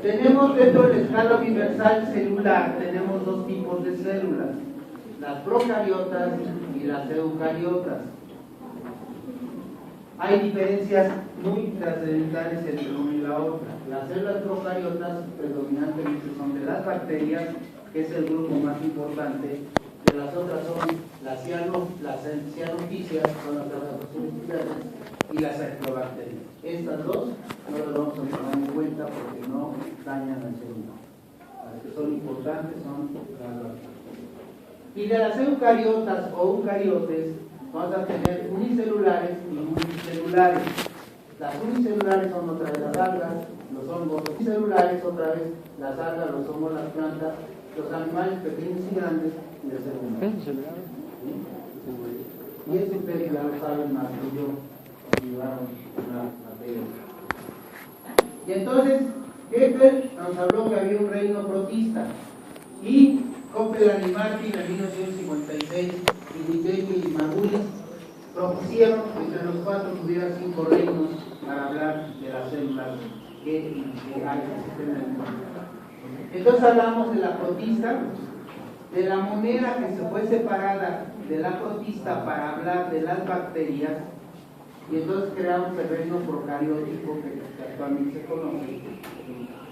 Tenemos dentro de la escala universal celular, tenemos dos tipos de células, las procariotas y las eucariotas. Hay diferencias muy trascendentales entre una y la otra. Las células procariotas predominantemente son de las bacterias, que es el grupo más importante. De las otras son las cianoticias, son las bacterias, y las actobacterias. Estas dos no las vamos a tomar en cuenta porque no dañan al ser humano. Las que son importantes son las bacterias. Y de las eucariotas o eucariotes vamos a tener unicelulares y multicelulares. Las unicelulares son otra vez las algas, los hongos. Los unicelulares otra vez las algas, los hongos, las plantas, los animales pequeños y grandes y el ser humano. ¿Sí? Y eso ustedes ya lo saben más que yo. Y entonces Kepler nos habló que había un reino protista y Copeland y Martin en 1956 y Micheli y Margulis propusieron que entre los cuatro hubiera 5 reinos para hablar de las células que hay en el sistema inmune. Entonces hablamos de la protista, de la monera que se fue separada de la protista para hablar de las bacterias. Y entonces creamos el reino procariótico que actualmente se conoce,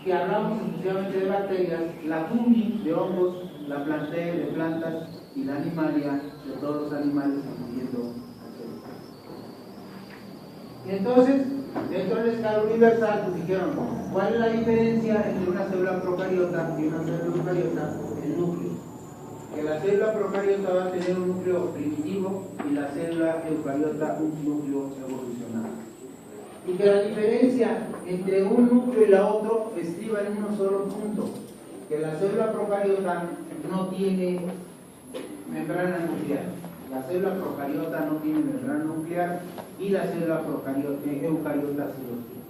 que hablamos exclusivamente de bacterias, la fungi de hongos, la plantea de plantas y la animalia de todos los animales, incluyendo y entonces, dentro de la escala universal, pues dijeron, ¿cuál es la diferencia entre una célula procariota y una célula eucariota? El núcleo. Que la célula procariota va a tener un núcleo primitivo y la célula eucariota un núcleo evolucionado. Y que la diferencia entre un núcleo y la otro estriba en uno solo punto, que la célula procariota no tiene membrana nuclear. La célula procariota no tiene membrana nuclear y la célula eucariota sí lo tiene.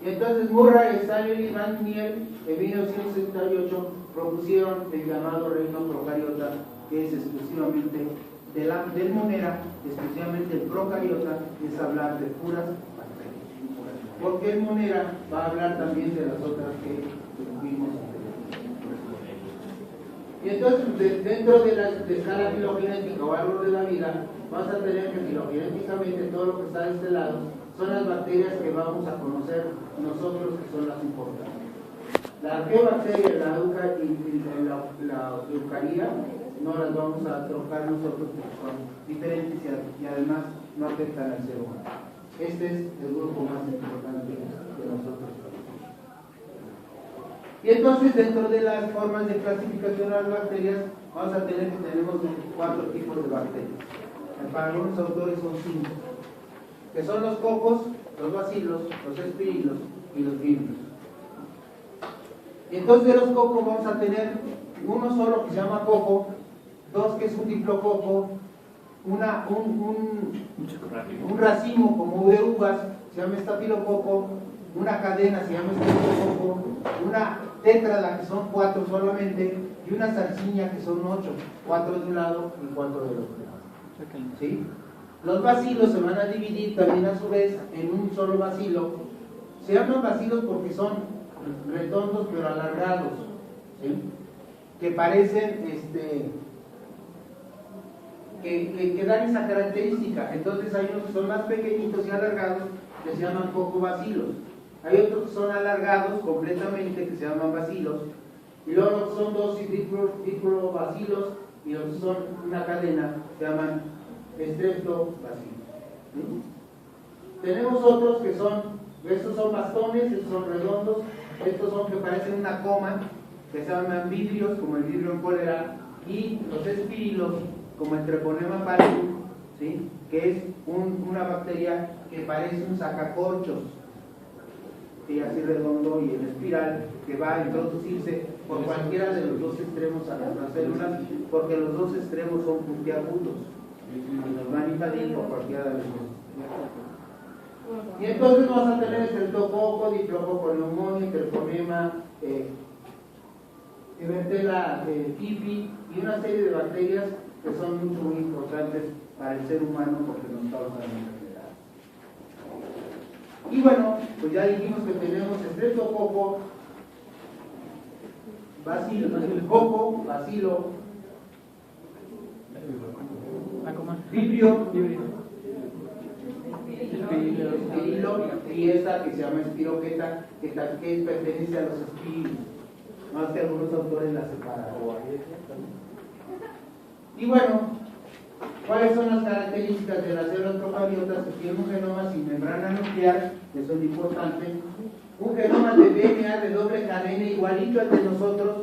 Y entonces Murray, Stanley y Van Niel en 1968 propusieron el llamado reino procariota, que es exclusivamente del monera, exclusivamente el procariota, es hablar de puras bacterias. Porque el monera va a hablar también de las otras que vimos anteriormente. Y entonces, dentro de la escala filogenética o árbol de la vida, vas a tener que filogenéticamente todo lo que está de este lado son las bacterias que vamos a conocer nosotros, que son las importantes. La arqueobacteria y la eucaria no las vamos a trocar nosotros porque son diferentes y además no afectan al ser humano. Este es el grupo más importante de nosotros. Y entonces, dentro de las formas de clasificación de las bacterias, vamos a tener que tenemos 4 tipos de bacterias. Para algunos autores son 5, que son los cocos, los bacilos, los espirilos y los virus. Y entonces de los cocos vamos a tener uno solo que se llama coco, 2 que es un diplococo, un racimo como de uvas se llama estafilococo, una cadena se llama estafilococo, una tétrada que son 4 solamente y una zarciña que son 8, 4 de un lado y 4 del otro lado. ¿Sí? Los bacilos se van a dividir también a su vez en un solo bacilo. Se llaman bacilos porque son redondos pero alargados, ¿sí? Que parecen que dan esa característica. Entonces hay unos que son más pequeñitos y alargados que se llaman cocobacilos. Hay otros que son alargados completamente que se llaman bacilos. Y luego son 2 diplobacilos y los que son una cadena se llaman streptobacilos. ¿Sí? Tenemos otros que son, estos son bastones, estos son redondos, estos son que parecen una coma, que se llaman vidrios, como el vidrio en cólera, y los espirilos, como el Treponema pallidum, ¿sí? Que es una bacteria que parece un sacacorchos, y así redondo y en espiral, que va a introducirse por cualquiera de los 2 extremos a las células, porque los 2 extremos son puntiagudos y nos van a invadir por cualquiera de los 2. Y entonces vamos a tener estreptococo, diplococo neumonía, treponema, Evertella hippie y una serie de bacterias que son mucho muy importantes para el ser humano porque nos causan enfermedades. Y bueno, pues ya dijimos que tenemos estreptococo, coco, bacilo, vibrio, espirilo, y esta que se llama espiroqueta, que pertenece a los espiros, más que algunos autores la separan. Y bueno, ¿cuáles son las características de las células procariotas? Que tienen un genoma sin membrana nuclear, que eso es importante, un genoma de DNA de doble cadena igualito al de nosotros,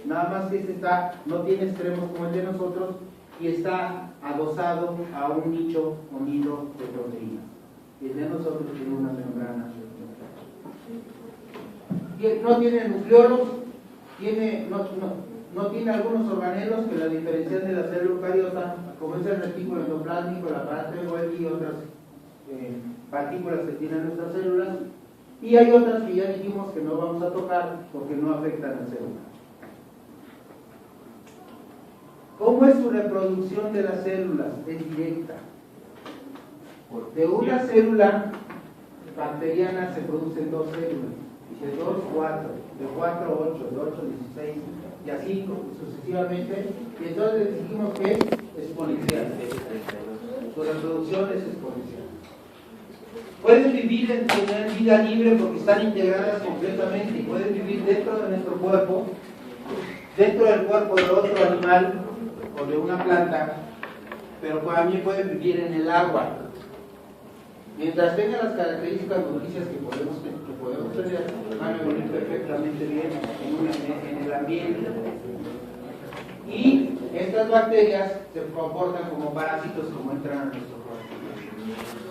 nada más que este no tiene extremos como el de nosotros, y está adosado a un nicho o hilo de proteína. Y el de nosotros tiene una membrana. No tiene nucleolos, no tiene algunos organelos que la diferencian de la célula eucariota, como es el retículo endoplásmico, el aparato de Golgi y otras partículas que tienen nuestras células. Y hay otras que ya dijimos que no vamos a tocar porque no afectan a la célula. ¿Cómo es su reproducción de las células? Es directa. De una célula bacteriana se producen dos células, de 2, 4, de 4, 8, de 8, 16, y así sucesivamente. Y entonces dijimos que es exponencial. Su reproducción es exponencial. Pueden vivir en tener vida libre porque están integradas completamente y pueden vivir dentro de nuestro cuerpo, dentro del cuerpo de otro animal o de una planta, pero también pueden vivir en el agua. Mientras tengan las características nutricias que podemos tener, van a vivir perfectamente bien en el ambiente. Y estas bacterias se comportan como parásitos como entran a nuestro cuerpo.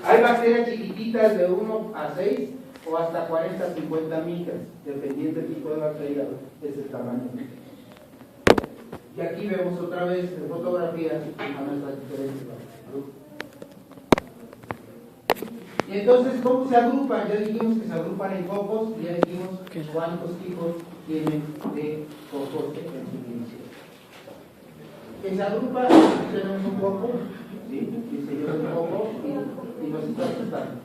Hay bacterias chiquititas de 1 a 6 o hasta 40 a 50 micras, dependiendo del tipo de bacteria, es el tamaño. Y aquí vemos otra vez en fotografías a nuestras diferentes bacterias. Y entonces, ¿cómo se agrupan? Ya dijimos que se agrupan en cocos, y ya dijimos cuántos tipos tienen de cocos en su inicio. Que se agrupa, aquí tenemos un coco, ¿sí? Dice yo un coco y nos está asustando.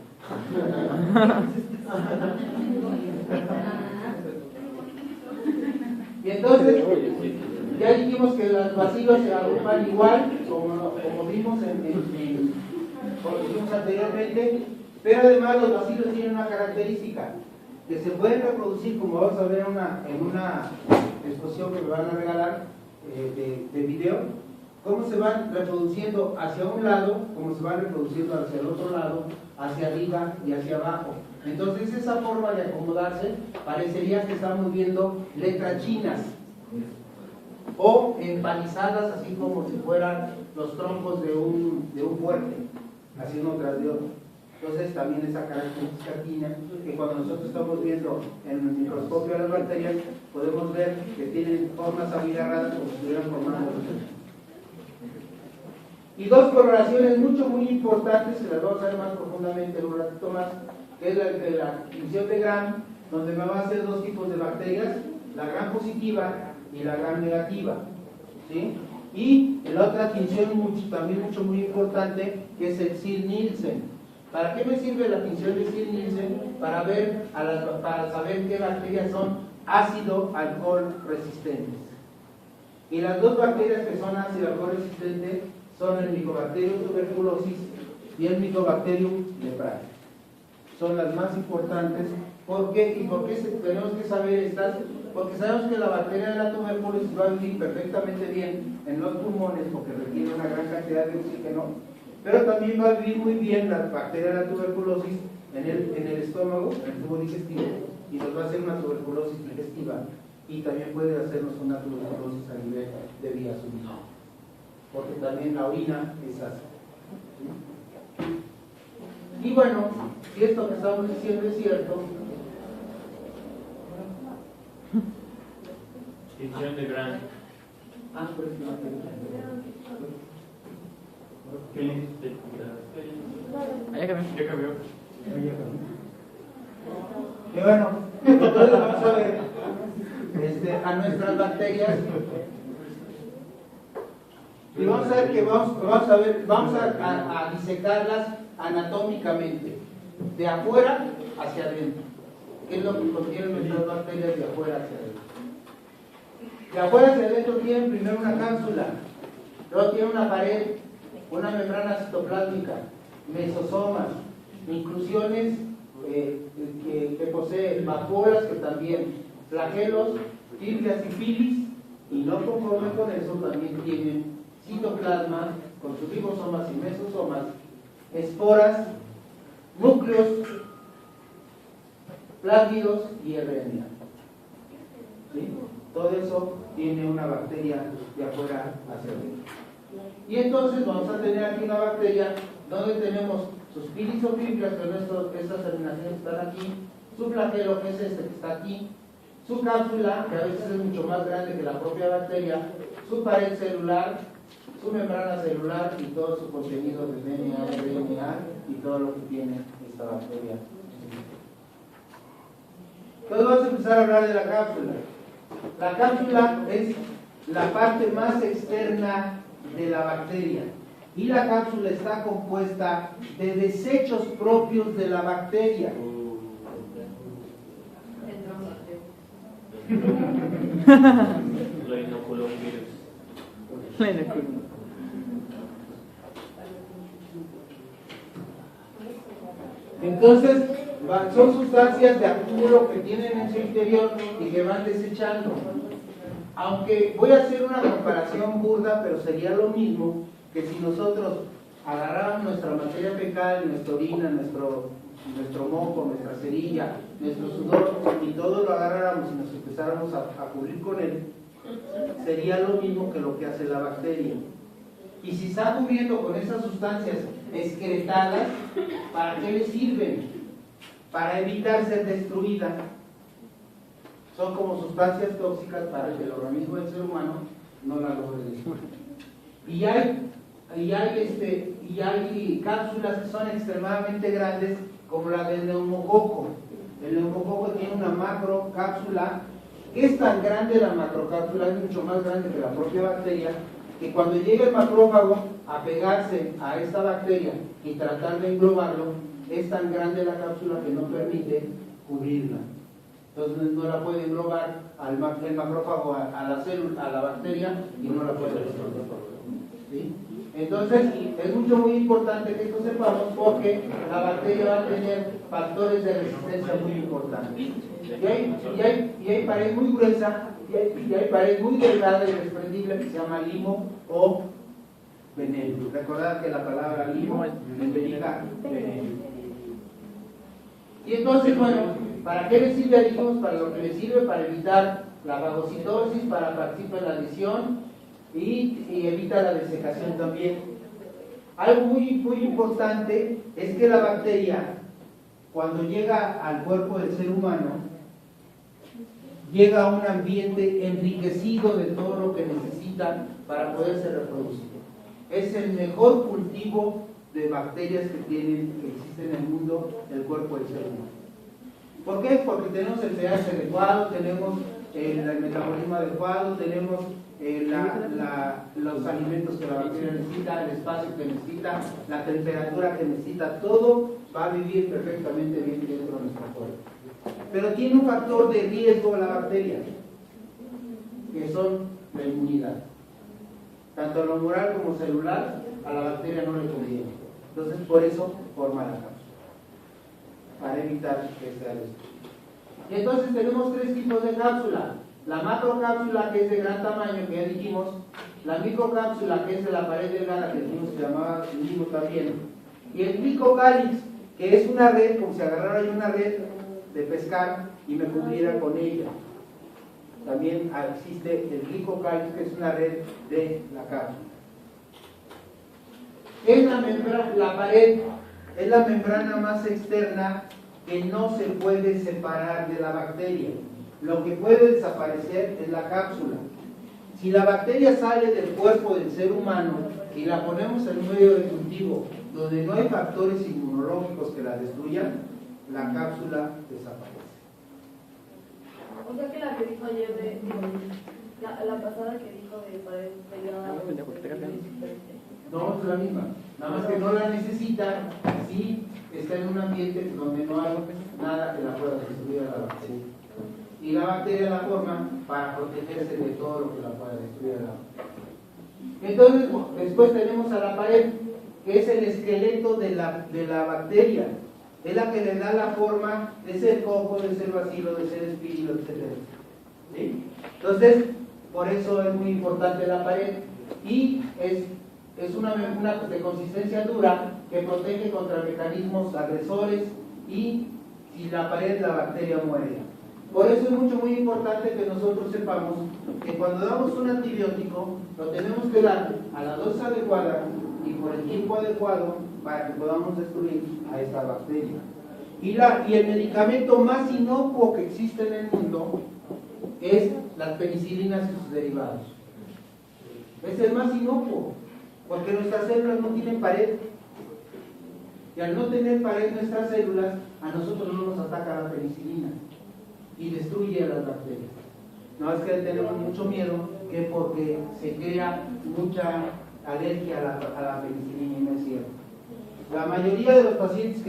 Y entonces, ya dijimos que los bacilos se agrupan igual, como vimos como dijimos anteriormente, pero además los bacilos tienen una característica, que se pueden reproducir, como vamos a ver en una exposición que me van a regalar de video, cómo se van reproduciendo hacia un lado, cómo se van reproduciendo hacia el otro lado, hacia arriba y hacia abajo. Entonces esa forma de acomodarse parecería que estamos viendo letras chinas o empalizadas, así como si fueran los troncos de un fuerte, así uno tras de otro. Entonces también esa característica china, que cuando nosotros estamos viendo en el microscopio a las bacterias, podemos ver que tienen formas abigarradas como si estuvieran formando. Y dos coloraciones muy importantes, que las vamos a ver más profundamente en un ratito más, que es la tinción de Gram, donde me va a hacer dos tipos de bacterias, la Gram positiva y la Gram negativa, ¿sí? Y la otra tinción también muy importante, que es el Ziehl-Neelsen. ¿Para qué me sirve la tinción de Ziehl-Neelsen? Para saber qué bacterias son ácido-alcohol resistentes. Y las dos bacterias que son ácido-alcohol resistentes son el Mycobacterium tuberculosis y el Mycobacterium leprae. Son las más importantes. ¿Por qué? ¿Y por qué tenemos que saber estas? Porque sabemos que la bacteria de la tuberculosis va a vivir perfectamente bien en los pulmones porque requiere una gran cantidad de oxígeno, pero también va a vivir muy bien la bacteria de la tuberculosis en el estómago, en el tubo digestivo, y nos va a hacer una tuberculosis digestiva, y también puede hacernos una tuberculosis a nivel de vías urinarias, porque también la orina es ácida. Y bueno, si esto que estamos diciendo es cierto, tinción de Gram. Ya cambió. Y bueno, entonces vamos a ver a nuestras bacterias. Y vamos a ver que vamos a disecarlas anatómicamente, de afuera hacia adentro. ¿Qué es lo que contienen nuestras bacterias de afuera hacia adentro? De afuera hacia adentro tienen primero una cápsula, luego tiene una pared, una membrana citoplásmica, mesosomas, inclusiones que poseen vacuolas, que también, flagelos, fibras y filis, y no conforme con eso también tienen citoplasma con sus ribosomas y mesosomas, esporas, núcleos, plásmidos y RNA. ¿Sí? Todo eso tiene una bacteria de afuera hacia adentro. Y entonces vamos a tener aquí una bacteria donde tenemos sus filis o fibras, que estas terminaciones están aquí, su flagelo, que es este que está aquí, su cápsula, que a veces es mucho más grande que la propia bacteria, su pared celular, su membrana celular y todo su contenido de DNA, RNA y todo lo que tiene esta bacteria. Entonces vamos a empezar a hablar de la cápsula. La cápsula es la parte más externa de la bacteria y la cápsula está compuesta de desechos propios de la bacteria. Lo inoculó un virus. La inoculó. Entonces, son sustancias de acúmulo que tienen en su interior y que van desechando. Aunque voy a hacer una comparación burda, pero sería lo mismo que si nosotros agarráramos nuestra materia fecal, nuestra orina, nuestro moco, nuestra cerilla, nuestro sudor, y todo lo agarráramos y nos empezáramos a cubrir con él, sería lo mismo que lo que hace la bacteria. Y si está cubriendo con esas sustancias excretadas, ¿para qué le sirven? Para evitar ser destruida. Son como sustancias tóxicas para que el organismo del ser humano no la logre destruir. Y hay cápsulas que son extremadamente grandes, como la del neumococo. El neumococo tiene una macrocápsula, que es tan grande la macrocápsula, es mucho más grande que la propia bacteria, que cuando llega el macrófago a pegarse a esta bacteria y tratar de englobarlo, es tan grande la cápsula que no permite cubrirla. Entonces no la puede englobar el macrófago a la célula, a la bacteria, y no la puede resolver. ¿Sí? Entonces es muy importante que esto sepamos, porque la bacteria va a tener factores de resistencia muy importantes. Y hay pared muy gruesa y hay pared muy delgada y desprendible que se llama limo o veneno. Recordad que la palabra limo significa veneno. Y entonces, bueno, ¿para qué le sirve? Dijimos, para lo que le sirve, para evitar la fagocitosis, para participar en la lesión y evita la desecación también. Algo muy importante es que la bacteria, cuando llega al cuerpo del ser humano, llega a un ambiente enriquecido de todo lo que necesita para poderse reproducir. Es el mejor cultivo de bacterias que existen en el mundo, el cuerpo del ser humano. ¿Por qué? Porque tenemos el pH adecuado, tenemos el metabolismo adecuado, tenemos los alimentos que la bacteria necesita, el espacio que necesita, la temperatura que necesita, todo va a vivir perfectamente bien dentro de nuestro cuerpo. Pero tiene un factor de riesgo la bacteria, que son la inmunidad. Tanto lo moral como celular, a la bacteria no le conviene. Entonces, por eso forma la cápsula, para evitar que sea destruida. Y entonces tenemos tres tipos de cápsula. La macrocápsula, que es de gran tamaño, que ya dijimos. La microcápsula, que es de la pared delgada, que dijimos que llamaba limo también. Y el glicocálix, que es una red, como si agarrara yo una red de pescar y me cubriera con ella. También existe el glicocálix, que es una red de la cápsula. La pared es la membrana más externa que no se puede separar de la bacteria. Lo que puede desaparecer es la cápsula. Si la bacteria sale del cuerpo del ser humano y la ponemos en un medio de cultivo donde no hay factores inmunológicos que la destruyan, la cápsula desaparece. O sea que la que dijo ayer la pasada que dijo de pared delgada. No, es la misma. Nada más que no la necesita si está en un ambiente donde no hay nada que la pueda destruir a la bacteria. Y y la bacteria la forma para protegerse de todo lo que la pueda destruir el agua. Entonces, después tenemos a la pared, que es el esqueleto de la bacteria. Es la que le da la forma de ser coco, de ser bacilo, de ser espíritu, etc. ¿Sí? Entonces, por eso es muy importante la pared. Y es una de consistencia dura que protege contra mecanismos agresores y si la pared, la bacteria muere. Por eso es muy importante que nosotros sepamos que cuando damos un antibiótico lo tenemos que dar a la dosis adecuada y por el tiempo adecuado para que podamos destruir a esta bacteria. Y el medicamento más inocuo que existe en el mundo es las penicilinas y sus derivados. Es el más inocuo, porque nuestras células no tienen pared. Y al no tener pared nuestras células, a nosotros no nos ataca la penicilina y destruye a las bacterias. No es que tenemos mucho miedo, que porque se crea mucha alergia a la penicilina, y no es cierto. La mayoría de los pacientes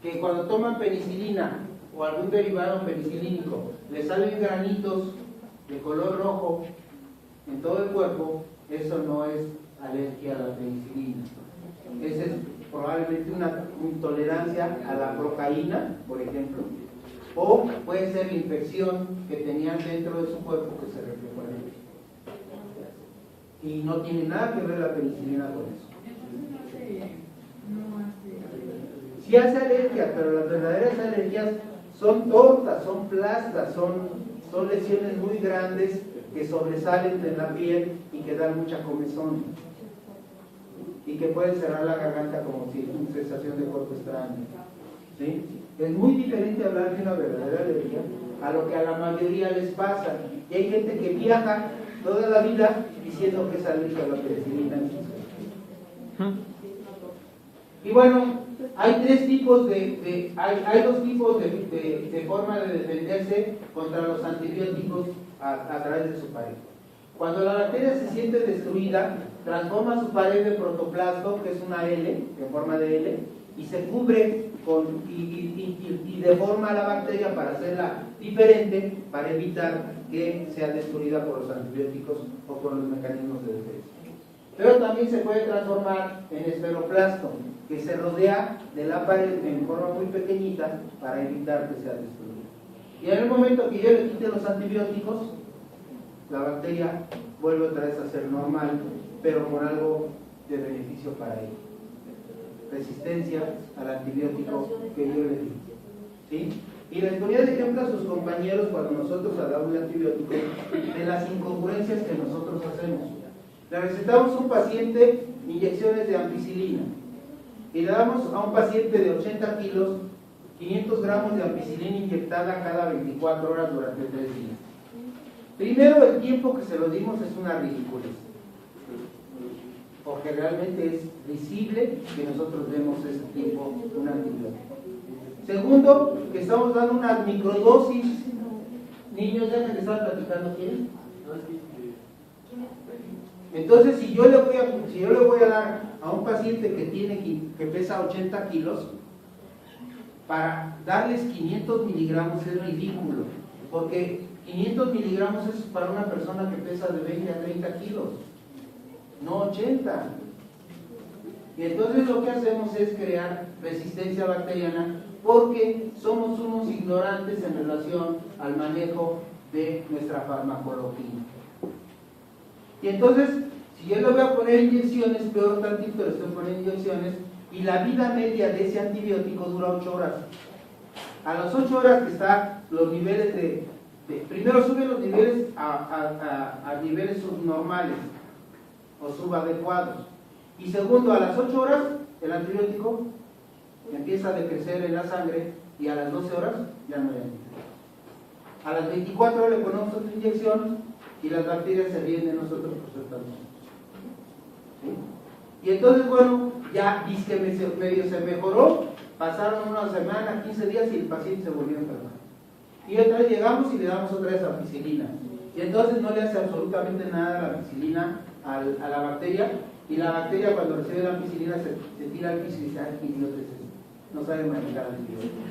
que cuando toman penicilina o algún derivado penicilínico, les salen granitos de color rojo en todo el cuerpo, eso no es alergia a la penicilina. Esa es probablemente una intolerancia a la procaína, por ejemplo, o puede ser la infección que tenían dentro de su cuerpo que se reflejó en él. Y no tiene nada que ver la penicilina con eso. Sí hace alergia, pero las verdaderas alergias son tortas, son plastas, son lesiones muy grandes que sobresalen de la piel y que dan mucha comezón y que pueden cerrar la garganta como si una sensación de cuerpo extraño. ¿Sí? Es muy diferente hablar de una verdadera alergia a lo que a la mayoría les pasa. Y hay gente que viaja toda la vida diciendo que es alérgica a la penicilina. Y bueno, hay dos tipos de forma de defenderse contra los antibióticos a través de su pared. Cuando la bacteria se siente destruida, transforma su pared de protoplasto, que es una L, en forma de L, y se cubre y deforma la bacteria para hacerla diferente, para evitar que sea destruida por los antibióticos o por los mecanismos de defensa. Pero también se puede transformar en esferoplasto, que se rodea de la pared en forma muy pequeñita para evitar que sea destruida. Y en el momento que yo le quite los antibióticos, la bacteria vuelve otra vez a ser normal, pero con algo de beneficio para ella. Resistencia al antibiótico que yo le di. ¿Sí? Y les ponía de ejemplo a sus compañeros cuando nosotros hablamos de antibióticos, de las incongruencias que nosotros hacemos. Le recetamos a un paciente inyecciones de ampicilina y le damos a un paciente de 80 kilos 500 gramos de ampicilina inyectada cada 24 horas durante 3 días. Primero, el tiempo que se lo dimos es una ridiculez, porque realmente es visible que nosotros demos ese tiempo un antibiótico. Segundo, que estamos dando una microdosis. Niños, dejen de estar platicando, ¿quieren? Entonces, si yo le voy a dar a un paciente que pesa 80 kilos, para darles 500 miligramos es ridículo, porque 500 miligramos es para una persona que pesa de 20 a 30 kilos, no 80. Y entonces lo que hacemos es crear resistencia bacteriana, porque somos unos ignorantes en relación al manejo de nuestra farmacología. Y entonces, si yo le voy a poner inyecciones, peor tantito le estoy poniendo inyecciones, y la vida media de ese antibiótico dura 8 horas. A las 8 horas que están los niveles primero sube los niveles a niveles subnormales o subadecuados. Y segundo, a las 8 horas el antibiótico empieza a decrecer en la sangre y a las 12 horas ya no hay antibiótico. A las 24 horas le ponemos otra inyección y las bacterias se ríen de nosotros por ser tan nosotros. ¿Sí? Y entonces, bueno, ya dice que medio se mejoró, pasaron una semana, 15 días y el paciente se volvió a enfermar. Y otra vez llegamos y le damos otra vez ampicilina. Y entonces no le hace absolutamente nada la ampicilina a la bacteria, y la bacteria cuando recibe la ampicilina se tira al piso y dice, ay, qué idiota es eso, no sabe manejar antibióticos.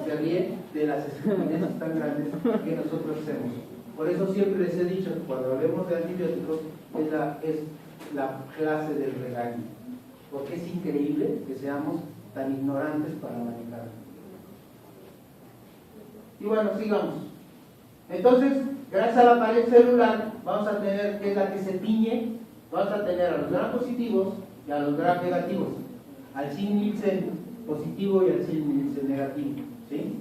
se ríen de las estupideces tan grandes que nosotros hacemos. Por eso siempre les he dicho que cuando hablemos de antibióticos es la clase del regaño, porque es increíble que seamos tan ignorantes para manejar. Y bueno, sigamos. Entonces, gracias a la pared celular vamos a tener, que es la que se tiñe, vamos a tener a los gram positivos y a los gram negativos, al Zinc-Nielsen positivo y al Zinc-Nielsen negativo, ¿sí?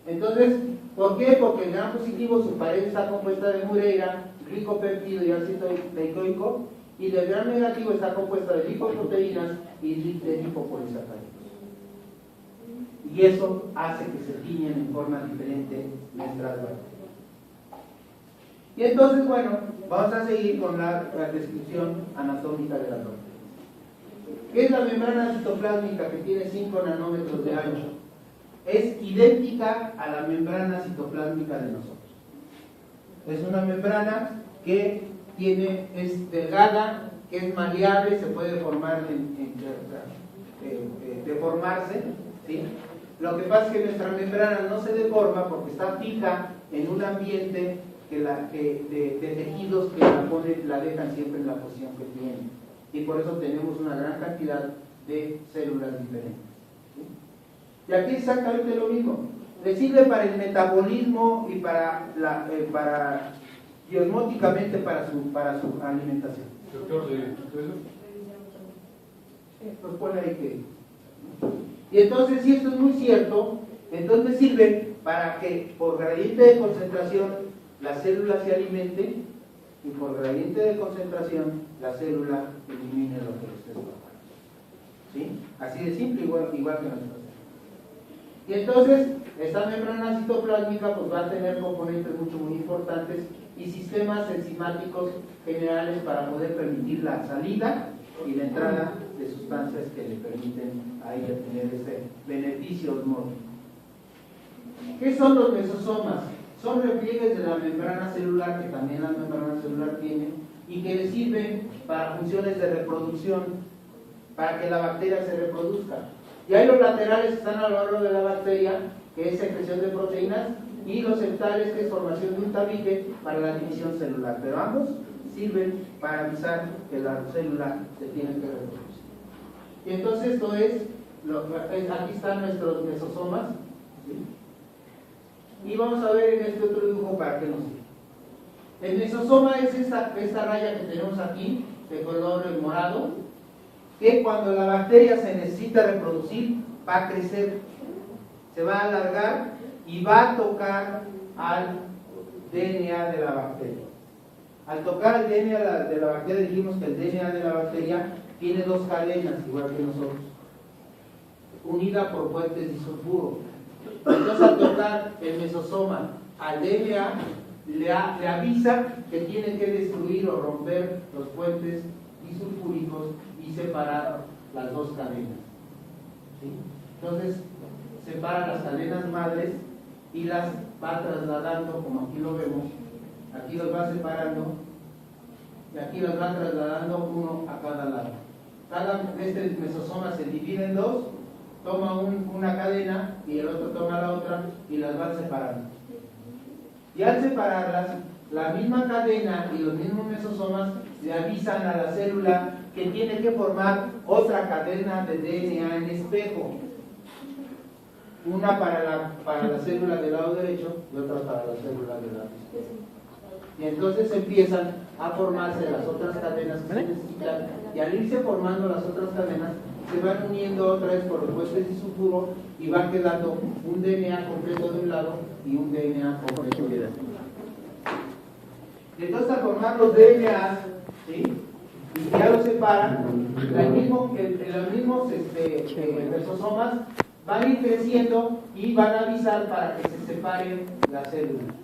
Entonces, ¿por qué? Porque el gram positivo, su pared está compuesta de mureira, glicopéptido y ácido teicoico, y el gram negativo está compuesta de lipoproteínas y de lipopolisacáridos. Y eso hace que se tiñen en forma diferente nuestras bacterias. Y entonces, bueno, vamos a seguir con la descripción anatómica de las bacterias. ¿Qué es la membrana citoplásmica que tiene 5 nanómetros de ancho? Es idéntica a la membrana citoplásmica de nosotros. Es una membrana que es delgada, que es maleable, se puede formar deformarse, ¿sí? Lo que pasa es que nuestra membrana no se deforma porque está fija en un ambiente de tejidos que la dejan siempre en la posición que tiene. Y por eso tenemos una gran cantidad de células diferentes, ¿sí? Y aquí exactamente lo mismo. Le sirve para el metabolismo y para y osmóticamente para su alimentación. Doctor, ¿de Pues pone ahí que... Y entonces, si esto es muy cierto, entonces sirve para que por gradiente de concentración la célula se alimente y por gradiente de concentración la célula elimine lo que les está faltando. ¿Sí? Así de simple, igual que nosotros. Y entonces, esta membrana citoplásmica pues va a tener componentes muy importantes y sistemas enzimáticos generales para poder permitir la salida y la entrada de sustancias que le permiten a ella tener ese beneficio osmótico. ¿Qué son los mesosomas? Son repliegues de la membrana celular, que también la membrana celular tiene, y que le sirven para funciones de reproducción, para que la bacteria se reproduzca. Y ahí los laterales están a lo largo de la bacteria, que es secreción de proteínas, y los septales, que es formación de un tabique para la división celular. Pero ambos sirven para avisar que la célula se tiene que reproducir. Y entonces esto aquí están nuestros mesosomas, ¿sí? Y vamos a ver en este otro dibujo para qué nos sirve. El mesosoma es esta raya que tenemos aquí, de color morado, que cuando la bacteria se necesita reproducir, va a crecer, se va a alargar y va a tocar al DNA de la bacteria. Al tocar al DNA de la bacteria, dijimos que el DNA de la bacteria tiene dos cadenas, igual que nosotros, unida por puentes disulfuro. Entonces, al tocar el mesosoma al DNA, le avisa que tiene que destruir o romper los puentes disulfúricos y separar las dos cadenas, ¿sí? Entonces, separa las cadenas madres y las va trasladando, como aquí lo vemos. Aquí los va separando y aquí los va trasladando uno a cada lado. Este mesosoma se divide en dos, toma una cadena y el otro toma la otra y las va separando. Y al separarlas, la misma cadena y los mismos mesosomas le avisan a la célula que tiene que formar otra cadena de DNA en espejo. Una para la célula del lado derecho y otra para la célula del lado izquierdo. Y entonces empiezan a formarse las otras cadenas que se necesitan, y al irse formando las otras cadenas se van uniendo otra vez por los puentes disulfuro y van quedando un DNA completo de un lado y un DNA completo de otro. Y entonces al formar los DNA, ¿sí? Y ya los separan, los mismos mesosomas van a ir creciendo y van a avisar para que se separen las células.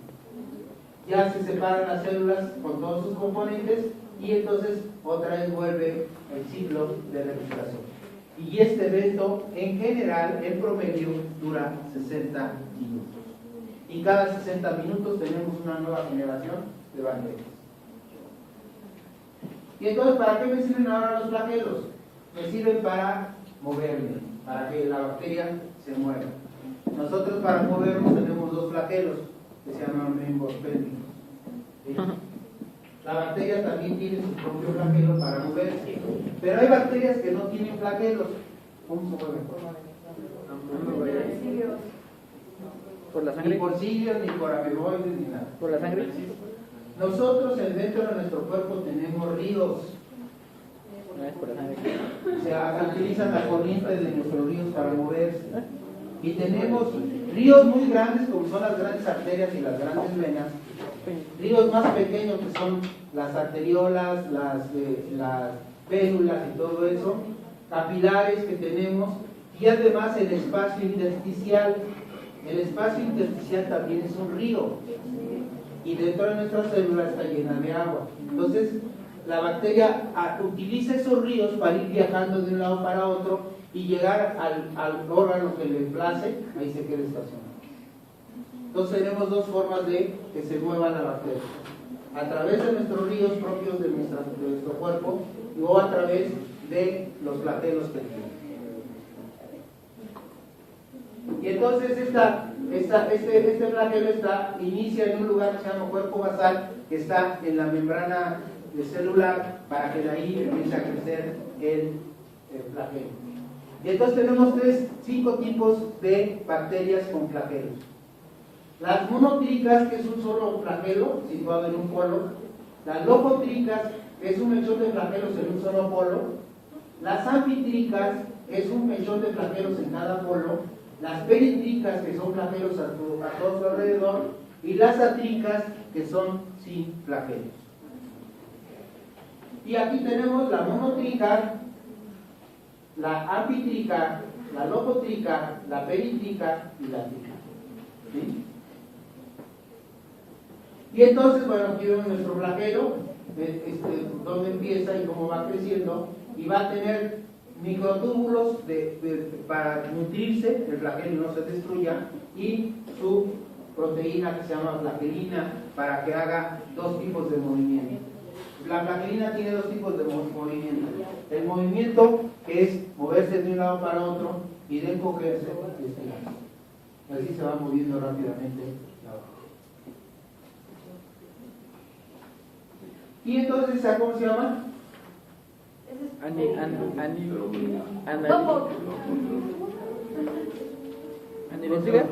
Ya se separan las células con todos sus componentes y entonces otra vez vuelve el ciclo de replicación. Y este evento, en general, en promedio, dura 60 minutos. Y cada 60 minutos tenemos una nueva generación de bacterias. Y entonces, ¿para qué me sirven ahora los flagelos? Me sirven para moverme, para que la bacteria se mueva. Nosotros para movernos tenemos dos flagelos que se llaman membrospermicos. ¿Sí? La bacteria también tiene su propio flagelo para moverse, pero hay bacterias que no tienen flagelos. ¿Cómo se mueven? ¿Por la Ni sangre? por cilios, ni por ameboides, ni nada. ¿Por la sangre? Nosotros dentro de nuestro cuerpo tenemos ríos. No es por la sangre. Se utilizan la corriente de nuestros ríos para moverse. Y tenemos ríos muy grandes, como son las grandes arterias y las grandes venas. Ríos más pequeños, que son las arteriolas, las férulas y todo eso. Capilares que tenemos. Y además el espacio intersticial. El espacio intersticial también es un río. Y dentro de nuestra célula está llena de agua. Entonces, la bacteria utiliza esos ríos para ir viajando de un lado para otro y llegar al órgano que le place, ahí se queda estacionado. Entonces tenemos dos formas de que se mueva la bacteria: a través de nuestros ríos propios de nuestro cuerpo o a través de los flagelos que tiene. Y entonces este flagelo inicia en un lugar que se llama cuerpo basal, que está en la membrana celular, para que de ahí empiece a crecer el flagelo. Y entonces tenemos 5 tipos de bacterias con flagelos. Las monotricas, que es un solo flagelo situado en un polo. Las lofotricas, que es un mechón de flagelos en un solo polo. Las anfitricas, que es un mechón de flagelos en cada polo. Las peritricas, que son flagelos a todo su alrededor. Y las atricas, que son sin flagelos. Y aquí tenemos la monotrica, la anfitrica, la lofotrica, la peritrica y la trica. ¿Sí? Y entonces, bueno, aquí vemos nuestro flagelo, dónde empieza y cómo va creciendo, y va a tener microtúbulos para nutrirse, el flagelo no se destruya, y su proteína que se llama flagelina, para que haga 2 tipos de movimiento. La flagelina tiene 2 tipos de movimiento: el movimiento, que es moverse de un lado para otro, y de encogerse y estirarse. Así se va moviendo rápidamente la bacteria. Y entonces, ¿cómo se llama? ¿Anilítica?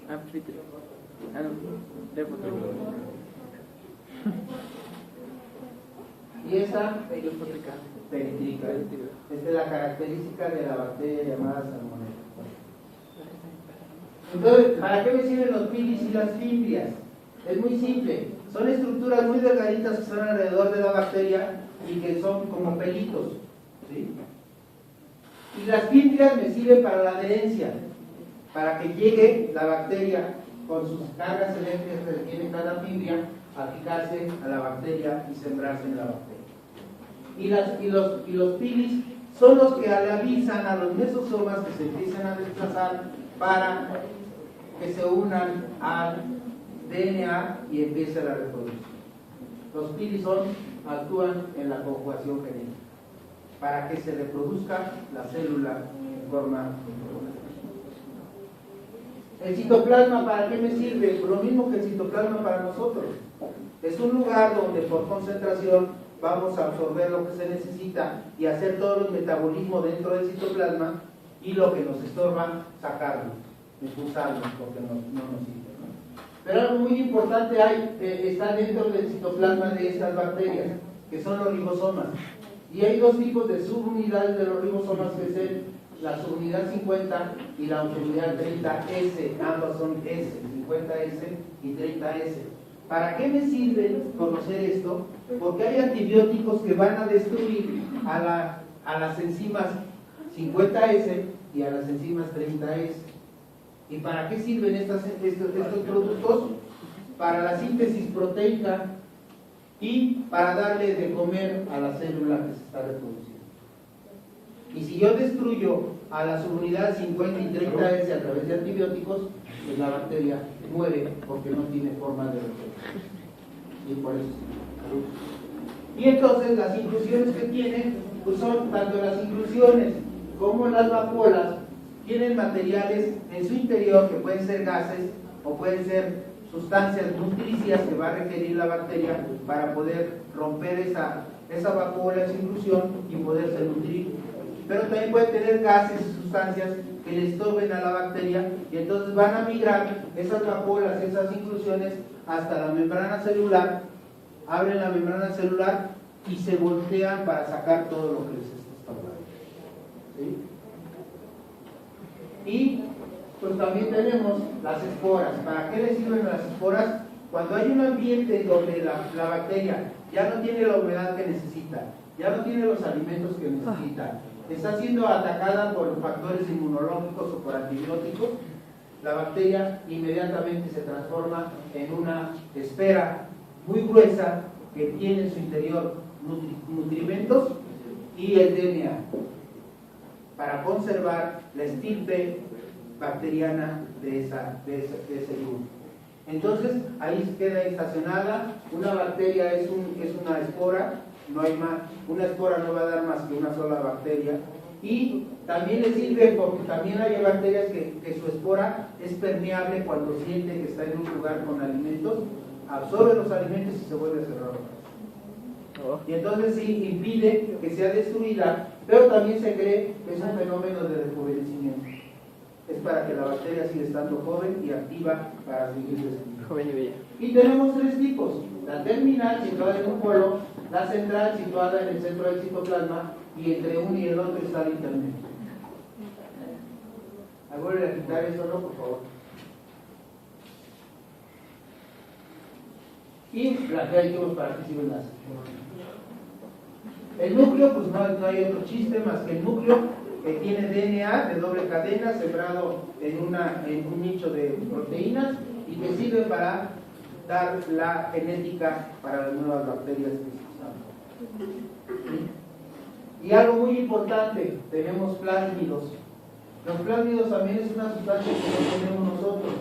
Anfitrión. Y esa peritrica. Esta es la característica de la bacteria llamada Salmonella. Entonces, ¿para qué me sirven los pilis y las fimbrias? Es muy simple. Son estructuras muy delgaditas que están alrededor de la bacteria y que son como pelitos. ¿Sí? Y las fimbrias me sirven para la adherencia, para que llegue la bacteria con sus cargas eléctricas que tiene cada fimbria a fijarse a la bacteria y sembrarse en la bacteria. Y los pilis son los que le avisan a los mesosomas que se empiezan a desplazar para que se unan al DNA y empiece la reproducción. Los pilis actúan en la conjugación genética para que se reproduzca la célula en forma. El citoplasma, ¿para qué me sirve? Lo mismo que el citoplasma para nosotros. Es un lugar donde por concentración vamos a absorber lo que se necesita y hacer todos los metabolismos dentro del citoplasma, y lo que nos estorba, sacarlo, expulsarlo, porque no nos sirve, ¿no? Pero algo muy importante está dentro del citoplasma de estas bacterias, que son los ribosomas. Y hay 2 tipos de subunidades de los ribosomas, que es la subunidad 50 y la subunidad 30S. Ambas son S, 50S y 30S. ¿Para qué me sirve conocer esto? Porque hay antibióticos que van a destruir a las enzimas 50S y a las enzimas 30S. ¿Y para qué sirven estos productos? Para la síntesis proteica y para darle de comer a la célula que se está reproduciendo. Y si yo destruyo a la subunidad 50 y 30S a través de antibióticos, pues la bacteria muere porque no tiene forma de reproducir. Y por eso. Y entonces las inclusiones que tienen, pues son tanto las inclusiones como las vacuolas, tienen materiales en su interior que pueden ser gases o pueden ser sustancias nutricias que va a requerir la bacteria para poder romper esa vacuola, esa inclusión y poderse nutrir. Pero también puede tener gases y sustancias que le estorben a la bacteria y entonces van a migrar esas vacuolas, esas inclusiones hasta la membrana celular, abren la membrana celular y se voltean para sacar todo lo que les está estorbando. ¿Sí? Y pues también tenemos las esporas. ¿Para qué les sirven las esporas? Cuando hay un ambiente donde la bacteria ya no tiene la humedad que necesita, ya no tiene los alimentos que necesita, está siendo atacada por factores inmunológicos o por antibióticos, la bacteria inmediatamente se transforma en una esfera muy gruesa que tiene en su interior nutrimentos y el DNA para conservar la estirpe bacteriana de ese grupo. Entonces ahí queda estacionada. Una bacteria es una espora, no hay más, una espora no va a dar más que una sola bacteria. Y también le sirve porque también hay bacterias que su espora es permeable cuando siente que está en un lugar con alimentos, absorbe los alimentos y se vuelve a cerrar. Y entonces sí impide que sea destruida, pero también se cree que es un fenómeno de rejuvenecimiento. Es para que la bacteria siga estando joven y activa para seguir destruyendo. Joven y bella. Y tenemos tres tipos: la terminal, situada en un polo; la central, situada en el centro del citoplasma; y entre uno y el otro está el intermedio. Vuelve a quitar eso, ¿no? Por favor. Y la que dijimos para que sirven las. El núcleo, pues no hay otro chiste más que el núcleo que tiene DNA de doble cadena sembrado en un nicho de proteínas y que sirve para dar la genética para las nuevas bacterias que se usan. Y algo muy importante, tenemos plásmidos. Los plásmidos también es una sustancia que no tenemos nosotros.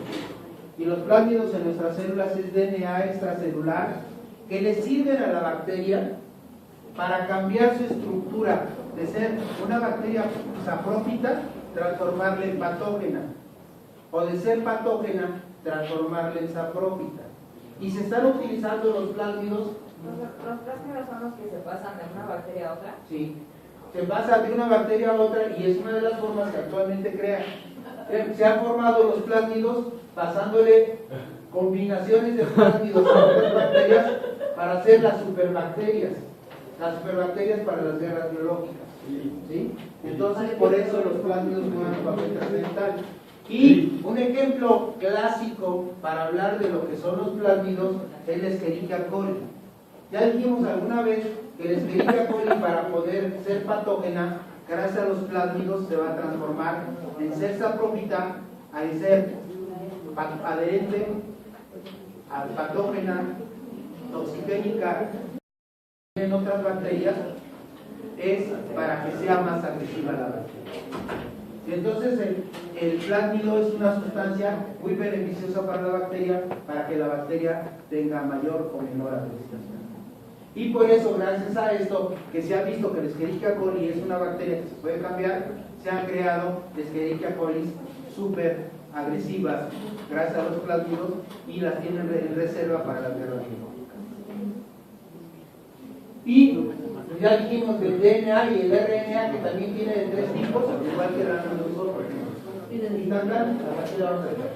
Y los plásmidos en nuestras células es DNA extracelular que le sirven a la bacteria para cambiar su estructura de ser una bacteria saprófita, transformarla en patógena, o de ser patógena, transformarla en saprófita. Y se están utilizando los plásmidos. ¿Los plásmidos son los que se pasan de una bacteria a otra? Sí, se pasa de una bacteria a otra y es una de las formas que actualmente crean. Se han formado los plásmidos pasándole combinaciones de plásmidos a otras bacterias para hacer las superbacterias. Las superbacterias para las guerras biológicas. ¿Sí? Entonces, por eso los plásmidos juegan un papel trascendental. Y un ejemplo clásico para hablar de lo que son los plásmidos es la Escherichia coli. Ya dijimos alguna vez que la Escherichia coli, para poder ser patógena, gracias a los plásmidos se va a transformar en ser saprófita, a ser adherente, patógena, toxigénica. En otras bacterias es para que sea más agresiva la bacteria. Y entonces el plásmido es una sustancia muy beneficiosa para la bacteria, para que la bacteria tenga mayor o menor agresividad. Y por eso, gracias a esto, que se ha visto que la Escherichia coli es una bacteria que se puede cambiar, se han creado Escherichia coli súper agresivas gracias a los plásmidos y las tienen en reserva para las guerras biológicas. Y ya dijimos del DNA y el RNA, que también tiene de tres tipos, igual que la nosotros. Y tan, aquí la vamos a dejar.